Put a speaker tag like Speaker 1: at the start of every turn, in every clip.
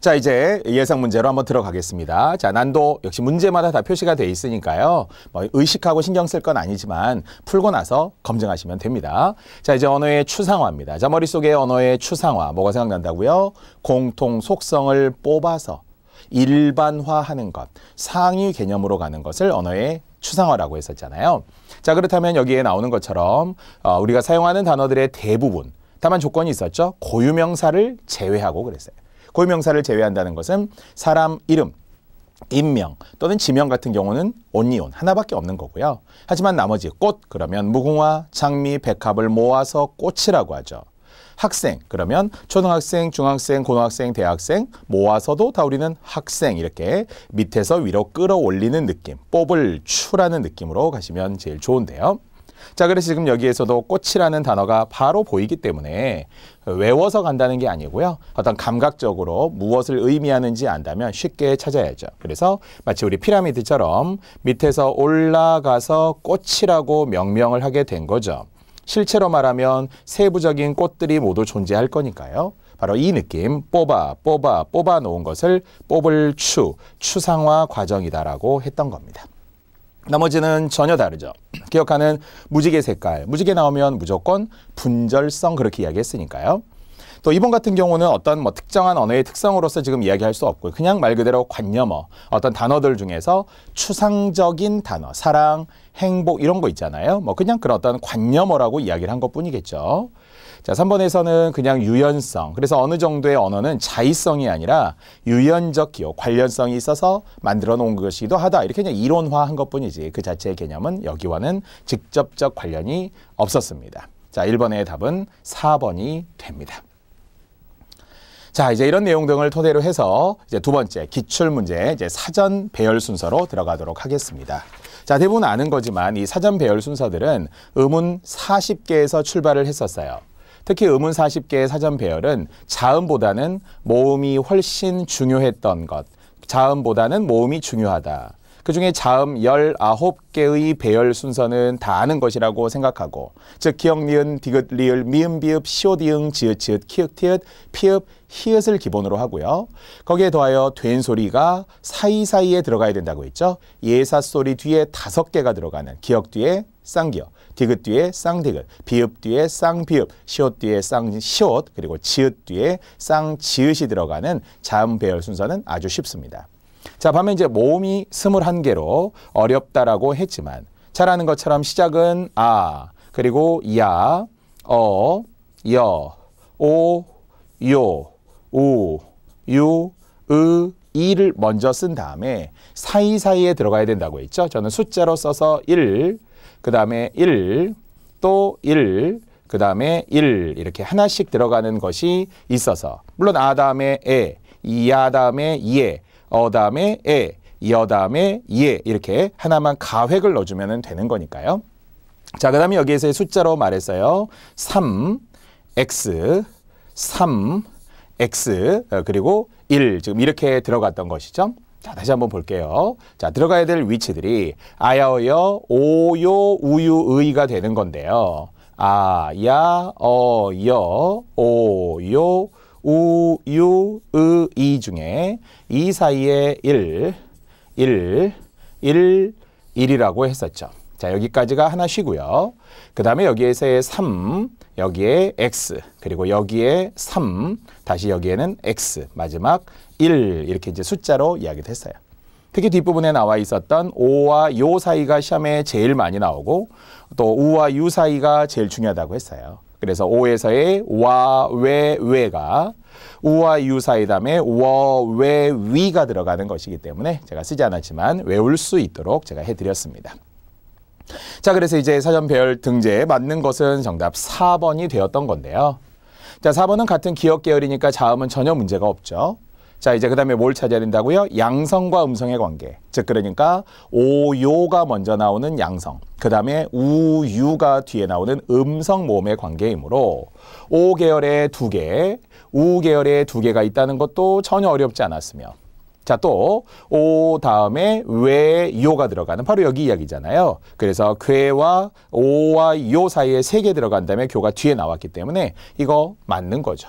Speaker 1: 자, 이제 예상 문제로 한번 들어가겠습니다. 자, 난도 역시 문제마다 다 표시가 돼 있으니까요. 뭐 의식하고 신경 쓸 건 아니지만 풀고 나서 검증하시면 됩니다. 자, 이제 언어의 추상화입니다. 자, 머릿속에 언어의 추상화 뭐가 생각난다고요? 공통 속성을 뽑아서 일반화하는 것, 상위 개념으로 가는 것을 언어의 추상화라고 했었잖아요. 자, 그렇다면 여기에 나오는 것처럼 우리가 사용하는 단어들의 대부분, 다만 조건이 있었죠. 고유명사를 제외하고 그랬어요. 고유명사를 제외한다는 것은 사람 이름, 인명 또는 지명 같은 경우는 only one, 하나밖에 없는 거고요. 하지만 나머지 꽃, 그러면 무궁화, 장미, 백합을 모아서 꽃이라고 하죠. 학생, 그러면 초등학생, 중학생, 고등학생, 대학생 모아서도 다 우리는 학생 이렇게 밑에서 위로 끌어올리는 느낌, 뽑을 추라는 느낌으로 가시면 제일 좋은데요. 자, 그래서 지금 여기에서도 꽃이라는 단어가 바로 보이기 때문에 외워서 간다는 게 아니고요. 어떤 감각적으로 무엇을 의미하는지 안다면 쉽게 찾아야죠. 그래서 마치 우리 피라미드처럼 밑에서 올라가서 꽃이라고 명명을 하게 된 거죠. 실제로 말하면 세부적인 꽃들이 모두 존재할 거니까요. 바로 이 느낌, 뽑아 놓은 것을 뽑을 추상화 과정이다라고 했던 겁니다. 나머지는 전혀 다르죠. 기억하는 무지개 색깔, 무지개 나오면 무조건 분절성 그렇게 이야기했으니까요. 또 이번 같은 경우는 어떤 특정한 언어의 특성으로서 지금 이야기할 수 없고요. 그냥 말 그대로 관념어, 어떤 단어들 중에서 추상적인 단어, 사랑, 행복 이런 거 있잖아요. 그냥 그런 어떤 관념어라고 이야기를 한 것뿐이겠죠. 자, 3번에서는 그냥 유연성. 그래서 어느 정도의 언어는 자의성이 아니라 유연적 기호, 관련성이 있어서 만들어 놓은 것이기도 하다. 이렇게 그냥 이론화한 것뿐이지 그 자체의 개념은 여기와는 직접적 관련이 없었습니다. 자, 1번의 답은 4번이 됩니다. 자, 이제 이런 내용 등을 토대로 해서 이제 두 번째 기출문제 이제 사전 배열 순서로 들어가도록 하겠습니다. 자, 대부분 아는 거지만 이 사전 배열 순서들은 음운 40개에서 출발을 했었어요. 특히 음운 40개의 사전 배열은 자음보다는 모음이 훨씬 중요했던 것, 자음보다는 모음이 중요하다. 그중에 자음 19개의 배열 순서는 다 아는 것이라고 생각하고, 즉 기역, 니은, 디귿, 리을, 미음, 비읍, 시옷, 이응, 지읒, 지읒, 키읔, 티읕, 피읍, 히읗을 기본으로 하고요. 거기에 더하여 된 소리가 사이사이에 들어가야 된다고 했죠. 예사 소리 뒤에 5개가 들어가는 기역 뒤에 쌍기역, 디귿 뒤에 쌍디귿, 비읍 뒤에 쌍비읍, 시옷 뒤에 쌍시옷, 그리고 지읒 뒤에 쌍지읒이 들어가는 자음 배열 순서는 아주 쉽습니다. 자, 반면 이제 모음이 21개로 어렵다라고 했지만 잘 아는 것처럼 시작은 아, 그리고 야, 어, 여, 오, 요, 우, 유, 으, 이를 먼저 쓴 다음에 사이사이에 들어가야 된다고 했죠. 저는 숫자로 써서 1, 그 다음에 1, 또 1, 그 다음에 1 이렇게 하나씩 들어가는 것이 있어서 물론 아 다음에 에, 야 다음에 예, 어 다음에 에, 여 다음에 예 이렇게 하나만 가획을 넣어주면 되는 거니까요. 자, 그 다음에 여기에서 숫자로 말했어요. 3x, 3x, 그리고 1 지금 이렇게 들어갔던 것이죠. 자, 다시 한번 볼게요. 자, 들어가야 될 위치들이 아야어여, 오요, 우유, 의가 되는 건데요. 아, 야, 어, 여, 오, 요, 우, 유, 으, 이 중에 이 사이에 1, 1이라고 했었죠. 자, 여기까지가 하나 쉬고요. 그 다음에 여기에서의 3, 여기에 x, 그리고 여기에 3, 다시 여기에는 x, 마지막 1 이렇게 이제 숫자로 이야기됐어요. 특히 뒷부분에 나와 있었던 오와 요 사이가 시험에 제일 많이 나오고 또 우와 유 사이가 제일 중요하다고 했어요. 그래서 오에서의 와, 왜, 왜가 우와 유 사이 다음에 워, 왜, 위가 들어가는 것이기 때문에 제가 쓰지 않았지만 외울 수 있도록 제가 해드렸습니다. 자, 그래서 이제 사전 배열 등재에 맞는 것은 정답 4번이 되었던 건데요. 자, 4번은 같은 기역 계열이니까 자음은 전혀 문제가 없죠. 자, 이제 그 다음에 뭘 찾아야 된다고요? 양성과 음성의 관계. 즉, 그러니까 오요가 먼저 나오는 양성, 그 다음에 우유가 뒤에 나오는 음성 모음의 관계이므로 오 계열에 2개, 우 계열에 2개가 있다는 것도 전혀 어렵지 않았으며, 자, 또 오 다음에 왜, 요가 들어가는 바로 여기 이야기잖아요. 그래서 괴와 오와 요 사이에 3개 들어간 다음에 교가 뒤에 나왔기 때문에 이거 맞는 거죠.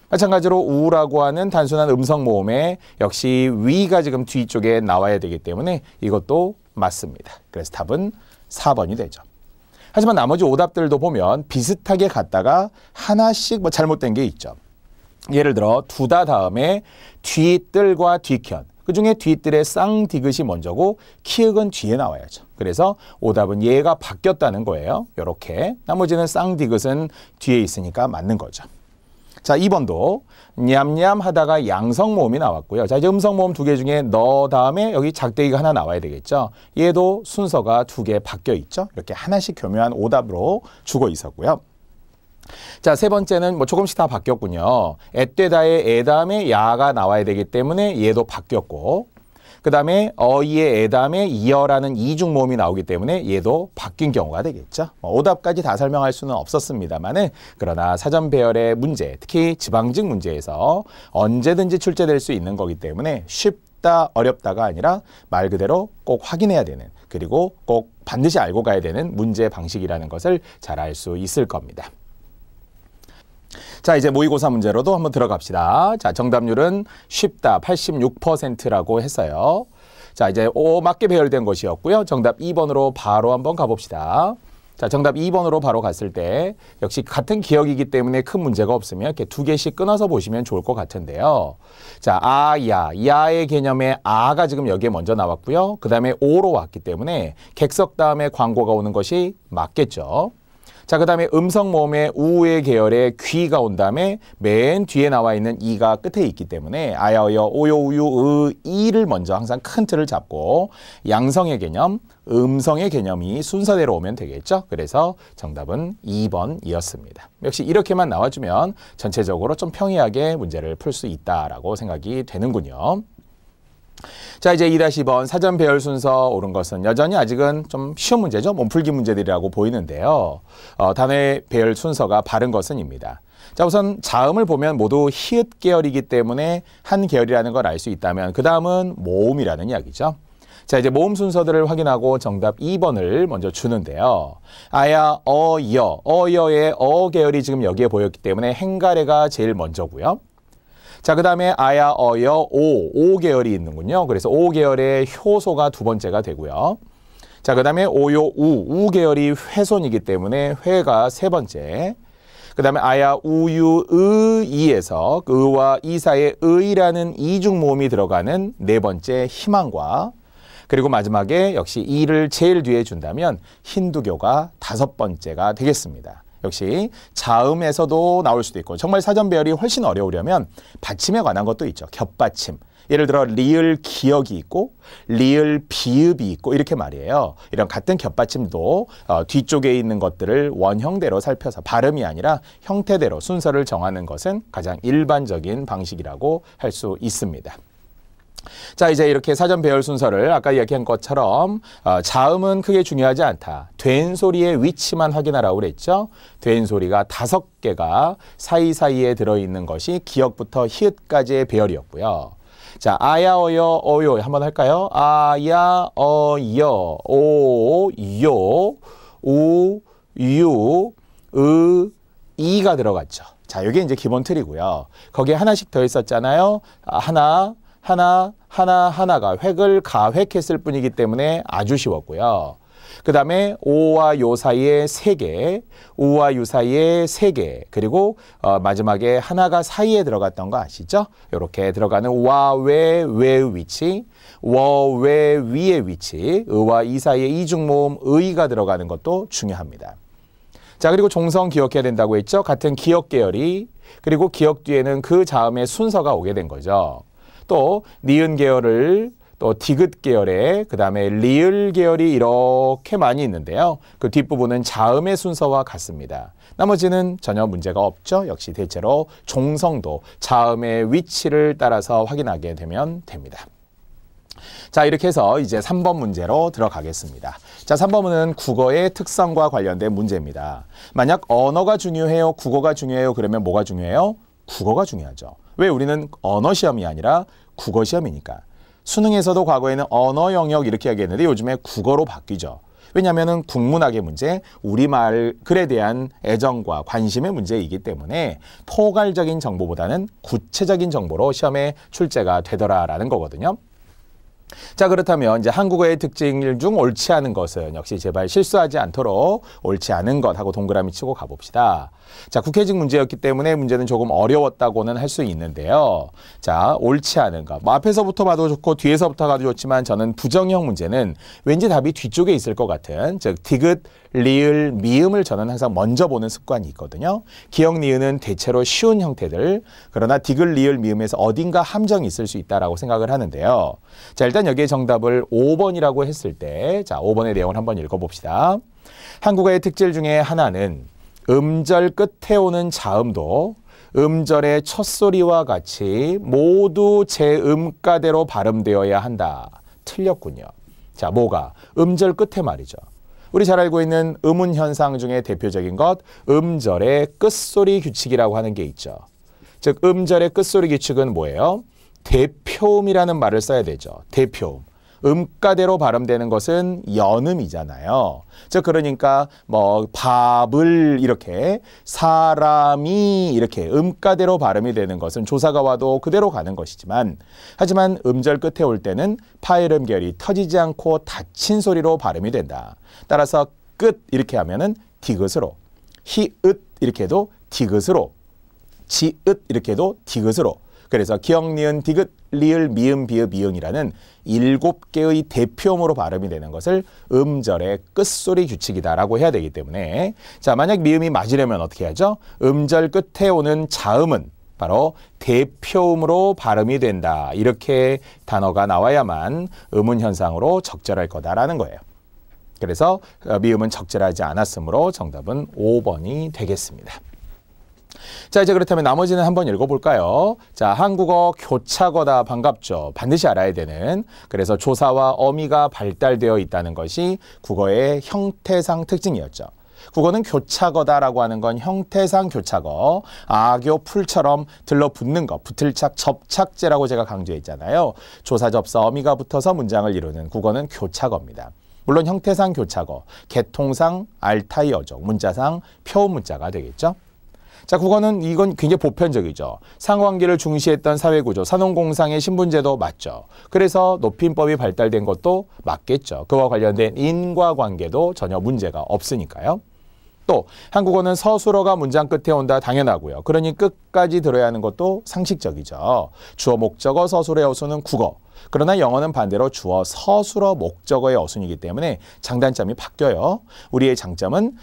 Speaker 1: 마찬가지로 우라고 하는 단순한 음성 모음에 역시 위가 지금 뒤쪽에 나와야 되기 때문에 이것도 맞습니다. 그래서 답은 4번이 되죠. 하지만 나머지 오답들도 보면 비슷하게 갔다가 하나씩 뭐 잘못된 게 있죠. 예를 들어 두다 다음에 뒤뜰과 뒤켠, 그중에 뒤뜰의 쌍디귿이 먼저고 키읔은 뒤에 나와야죠. 그래서 오답은 얘가 바뀌었다는 거예요. 이렇게 나머지는 쌍디귿은 뒤에 있으니까 맞는 거죠. 자, 2번도 냠냠 하다가 양성 모음이 나왔고요. 자, 이제 음성 모음 두 개 중에 너 다음에 여기 작대기가 하나 나와야 되겠죠. 얘도 순서가 두 개 바뀌어 있죠. 이렇게 하나씩 교묘한 오답으로 주고 있었고요. 자, 세 번째는 뭐 조금씩 다 바뀌었군요. 애되다의 애 다음에 야가 나와야 되기 때문에 얘도 바뀌었고, 그 다음에 어이의 애 다음에 이어라는 이중 모음이 나오기 때문에 얘도 바뀐 경우가 되겠죠. 오답까지 다 설명할 수는 없었습니다만은, 그러나 사전 배열의 문제, 특히 지방직 문제에서 언제든지 출제될 수 있는 거기 때문에 쉽다, 어렵다가 아니라 말 그대로 꼭 확인해야 되는, 그리고 꼭 반드시 알고 가야 되는 문제 방식이라는 것을 잘 알 수 있을 겁니다. 자, 이제 모의고사 문제로도 한번 들어갑시다. 자, 정답률은 쉽다 86%라고 했어요. 자, 이제 맞게 배열된 것이었고요. 정답 2번으로 바로 한번 가봅시다. 자, 정답 2번으로 바로 갔을 때 역시 같은 기억이기 때문에 큰 문제가 없으면 이렇게 두 개씩 끊어서 보시면 좋을 것 같은데요. 자, 야의 개념에 아가 지금 여기에 먼저 나왔고요. 그 다음에 오로 왔기 때문에 객석 다음에 광고가 오는 것이 맞겠죠. 자, 그 다음에 음성 모음의 우의 계열에 귀가 온 다음에 맨 뒤에 나와 있는 이가 끝에 있기 때문에 아야, 어여, 오요, 우유, 이를 먼저 항상 큰 틀을 잡고 양성의 개념, 음성의 개념이 순서대로 오면 되겠죠. 그래서 정답은 2번이었습니다. 역시 이렇게만 나와주면 전체적으로 좀 평이하게 문제를 풀 수 있다라고 생각이 되는군요. 자, 이제 2-2번 사전 배열 순서 옳은 것은 여전히 아직은 좀 쉬운 문제죠. 몸풀기 문제들이라고 보이는데요. 단어의 배열 순서가 바른 것은입니다. 자, 우선 자음을 보면 모두 히읗 계열이기 때문에 한 계열이라는 걸 알 수 있다면 그 다음은 모음이라는 이야기죠. 자, 이제 모음 순서들을 확인하고 정답 2번을 먼저 주는데요. 아야, 어여, 어여의 어 계열이 지금 여기에 보였기 때문에 행가래가 제일 먼저고요. 자, 그 다음에 아야, 어여, 오 계열이 있는군요. 그래서 오 계열의 효소가 두 번째가 되고요. 자, 그 다음에 오요, 우 계열이 훼손이기 때문에 회가 세 번째. 그 다음에 아야, 우유, 이에서 의와 이 사이에 의라는 이중 모음이 들어가는 네 번째 희망과, 그리고 마지막에 역시 이를 제일 뒤에 준다면 힌두교가 다섯 번째가 되겠습니다. 역시 자음에서도 나올 수도 있고 정말 사전 배열이 훨씬 어려우려면 받침에 관한 것도 있죠. 겹받침. 예를 들어 리을 기역이 있고 리을 비읍이 있고 이렇게 말이에요. 이런 같은 겹받침도 뒤쪽에 있는 것들을 원형대로 살펴서 발음이 아니라 형태대로 순서를 정하는 것은 가장 일반적인 방식이라고 할 수 있습니다. 자, 이제 이렇게 사전 배열 순서를 아까 이야기한 것처럼 자음은 크게 중요하지 않다. 된 소리의 위치만 확인하라고 그랬죠. 된 소리가 5개가 사이사이에 들어있는 것이 기역부터 히읗까지의 배열이었고요. 자, 아야, 어여, 어요 한번 할까요? 아야, 어여, 오, 요, 우, 유, 이가 들어갔죠. 자, 이게 이제 기본 틀이고요. 거기에 하나씩 더 있었잖아요. 하나가 획을 가획했을 뿐이기 때문에 아주 쉬웠고요. 그 다음에 오와 요 사이에 3개, 우와 유 사이에 3개, 그리고 마지막에 하나가 사이에 들어갔던 거 아시죠? 이렇게 들어가는 와, 외의 위치, 워, 위의 위치, 의와 이 사이에 이중모음 의가 들어가는 것도 중요합니다. 자, 그리고 종성 기억해야 된다고 했죠? 같은 기역 계열이, 그리고 기역 뒤에는 그 자음의 순서가 오게 된 거죠. 또 니은 계열을 또 디귿 계열에 그 다음에 리을 계열이 이렇게 많이 있는데요. 그 뒷부분은 자음의 순서와 같습니다. 나머지는 전혀 문제가 없죠. 역시 대체로 종성도 자음의 위치를 따라서 확인하게 되면 됩니다. 자, 이렇게 해서 이제 3번 문제로 들어가겠습니다. 자, 3번은 국어의 특성과 관련된 문제입니다. 만약 언어가 중요해요? 국어가 중요해요? 그러면 뭐가 중요해요? 국어가 중요하죠. 왜? 우리는 언어 시험이 아니라 국어 시험이니까. 수능에서도 과거에는 언어 영역 이렇게 얘기했는데 요즘에 국어로 바뀌죠. 왜냐하면 국문학의 문제, 우리말 글에 대한 애정과 관심의 문제이기 때문에 포괄적인 정보보다는 구체적인 정보로 시험에 출제가 되더라라는 거거든요. 자, 그렇다면 이제 한국어의 특징 중 옳지 않은 것은 역시 제발 실수하지 않도록 옳지 않은 것 하고 동그라미 치고 가봅시다. 자, 국회직 문제였기 때문에 문제는 조금 어려웠다고는 할 수 있는데요. 자, 옳지 않은 것. 뭐 앞에서부터 봐도 좋고 뒤에서부터 가도 좋지만 저는 부정형 문제는 왠지 답이 뒤쪽에 있을 것 같은, 즉 디귿, 리을, 미음을 저는 항상 먼저 보는 습관이 있거든요. 기역, 니은은 대체로 쉬운 형태들, 그러나 디귿, 리을, 미음에서 어딘가 함정이 있을 수 있다라고 생각을 하는데요. 자, 일단 여기에 정답을 5번이라고 했을 때, 자, 5번의 내용을 한번 읽어봅시다. 한국어의 특질 중에 하나는 음절 끝에 오는 자음도 음절의 첫 소리와 같이 모두 제 음가대로 발음되어야 한다. 틀렸군요. 자, 뭐가? 음절 끝에 말이죠. 우리 잘 알고 있는 음운 현상 중에 대표적인 것, 음절의 끝소리 규칙이라고 하는 게 있죠. 즉, 음절의 끝소리 규칙은 뭐예요? 대표음이라는 말을 써야 되죠. 대표음. 음가대로 발음되는 것은 연음이잖아요. 즉 그러니까 뭐 밥을 이렇게, 사람이 이렇게 음가대로 발음이 되는 것은 조사가 와도 그대로 가는 것이지만, 하지만 음절 끝에 올 때는 파열음결이 터지지 않고 닫힌 소리로 발음이 된다. 따라서 끝 이렇게 하면은 디귿으로, 히읗 이렇게 해도 디귿으로, 지읒 이렇게 해도 디귿으로. 그래서 기역, 니은, 디귿, 리을, 미음, 비읍, 이응이라는 7개의 대표음으로 발음이 되는 것을 음절의 끝소리 규칙이다라고 해야 되기 때문에, 자, 만약 미음이 맞으려면 어떻게 하죠? 음절 끝에 오는 자음은 바로 대표음으로 발음이 된다. 이렇게 단어가 나와야만 음운 현상으로 적절할 거다라는 거예요. 그래서 미음은 적절하지 않았으므로 정답은 5번이 되겠습니다. 자, 이제 그렇다면 나머지는 한번 읽어볼까요? 자, 한국어 교차어다. 반갑죠. 반드시 알아야 되는. 그래서 조사와 어미가 발달되어 있다는 것이 국어의 형태상 특징이었죠. 국어는 교차어다라고 하는 건 형태상 교차어, 아교, 풀처럼 들러붙는 것, 붙을착, 접착제라고 제가 강조했잖아요. 조사, 접사, 어미가 붙어서 문장을 이루는 국어는 교차어입니다. 물론 형태상 교차어, 개통상 알타이 어종, 문자상 표음 문자가 되겠죠. 자, 국어는 이건 굉장히 보편적이죠. 상관계를 중시했던 사회구조, 산업공상의 신분제도 맞죠. 그래서 높임법이 발달된 것도 맞겠죠. 그와 관련된 인과관계도 전혀 문제가 없으니까요. 또 한국어는 서술어가 문장 끝에 온다. 당연하고요. 그러니 끝까지 들어야 하는 것도 상식적이죠. 주어, 목적어, 서술어의 어순은 국어. 그러나 영어는 반대로 주어, 서술어, 목적어의 어순이기 때문에 장단점이 바뀌어요. 우리의 장점은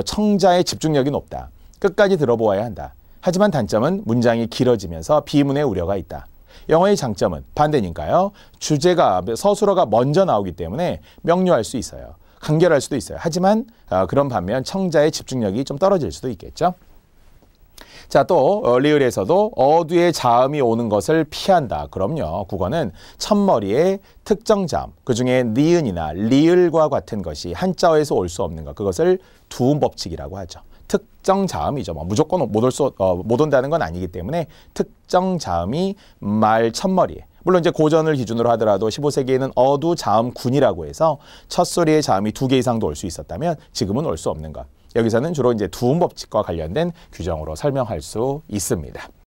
Speaker 1: 청자의 집중력이 높다. 끝까지 들어보아야 한다. 하지만 단점은 문장이 길어지면서 비문의 우려가 있다. 영어의 장점은 반대니까요. 주제가, 서술어가 먼저 나오기 때문에 명료할 수 있어요. 간결할 수도 있어요. 하지만 그런 반면 청자의 집중력이 좀 떨어질 수도 있겠죠. 자, 또 리을에서도 어두의 자음이 오는 것을 피한다. 그럼요. 국어는 첫머리에 특정 자음, 그중에 니은이나 리을과 같은 것이 한자어에서 올 수 없는 것, 그것을 두음 법칙이라고 하죠. 특정 자음이죠. 무조건 못 온다는 건 아니기 때문에 특정 자음이 말 첫머리에, 물론 이제 고전을 기준으로 하더라도 15세기에는 어두 자음군이라고 해서 첫 소리의 자음이 2개 이상도 올 수 있었다면 지금은 올 수 없는 것. 여기서는 주로 이제 두음 법칙과 관련된 규정으로 설명할 수 있습니다.